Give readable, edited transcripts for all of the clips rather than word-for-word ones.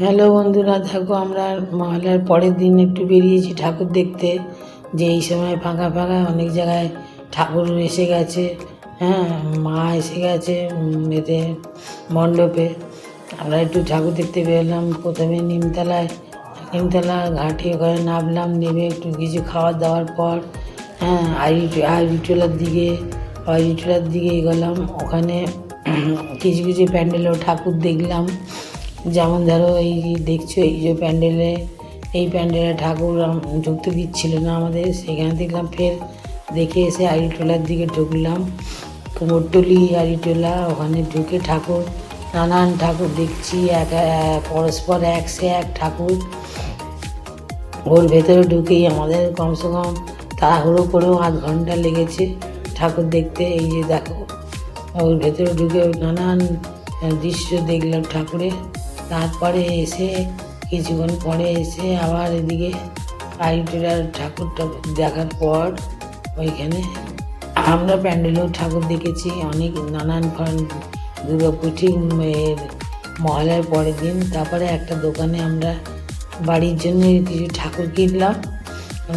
Hello বন্ধুরা, দেখো আমরা মহালয়ার পরের দিন একটু বেরিয়েছি ঠাকুর দেখতে। যে এই সময় ফাঁকা ফাঁকা অনেক জায়গায় ঠাকুর এসে গেছে। হ্যাঁ, মা এসে গেছে এতে মণ্ডপে। আমরা একটু ঠাকুর দেখতে বেরোলাম। প্রথমে নিমতলা ঘাটে ওখানে নামলাম, নেমে একটু কিছু খাওয়ার দাওয়ার পর আইরিটোলার দিকে এগোলাম। ওখানে কিছু কিছু প্যান্ডেলেও ঠাকুর দেখলাম। যেমন ধরো এই দেখছো, এই প্যান্ডেলে ঠাকুর ঢুকতে দিচ্ছিল না আমাদের, সেখানে দেখলাম। ফের দেখে এসে আড়িটোলার দিকে ঢুকলাম, কুমোরটুলি আড়িটোলা। ওখানে ঢুকে নানান ঠাকুর দেখছি, পরস্পর এক সে এক ঠাকুর। ওর ভেতরে ঢুকেই আমাদের কমসে কম তাড়াহুড়ো করেও আধ ঘন্টা লেগেছে ঠাকুর দেখতে। এই যে দেখো, ওর ভেতরে ঢুকে নানান দৃশ্য দেখলাম ঠাকুরের। তারপরে কিছুক্ষণ পরে এসে আবার এদিকে আড়িটোলার ঠাকুরটা দেখার পর ওইখানে আমরা প্যান্ডেলেও ঠাকুর দেখেছি অনেক, নানান দুর্গাপুঠির মহালয়ার পরের দিন। তারপরে একটা দোকানে আমরা বাড়ির জন্য কিছু ঠাকুর কিনলাম।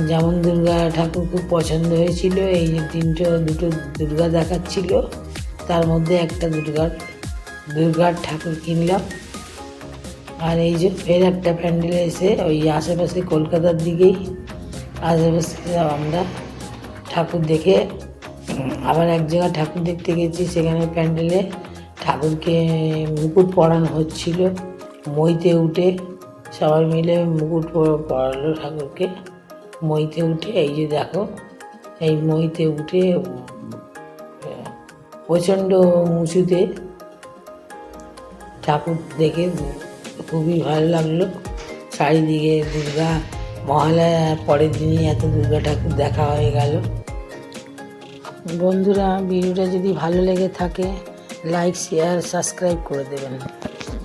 যেমন দুর্গা ঠাকুর খুব পছন্দ হয়েছিল। এই যে দুটো দুর্গা দেখাচ্ছিল, তার মধ্যে একটা দুর্গার ঠাকুর কিনলাম। আর এই যে ফের একটা প্যান্ডেলে এসে ওই আশেপাশে কলকাতার দিকেই আশেপাশে আমরা ঠাকুর দেখে আবার এক জায়গায় ঠাকুর দেখতে গেছি। সেখানে প্যান্ডেলে ঠাকুরকে মুকুট পরানো হচ্ছিল। মইতে উঠে সবাই মিলে মুকুট পরালো ঠাকুরকে মইতে উঠে। এই যে দেখো, এই মইতে উঠে প্রচণ্ড উঁচুতে ঠাকুর দেখে খুবই ভালো লাগলো। চারিদিকে দুর্গা, মহালয়ার পরের দিনই এত দুর্গা ঠাকুর দেখা হয়ে গেল। বন্ধুরা, ভিডিওটা যদি ভালো লেগে থাকে লাইক, শেয়ার, সাবস্ক্রাইব করে দেবেন।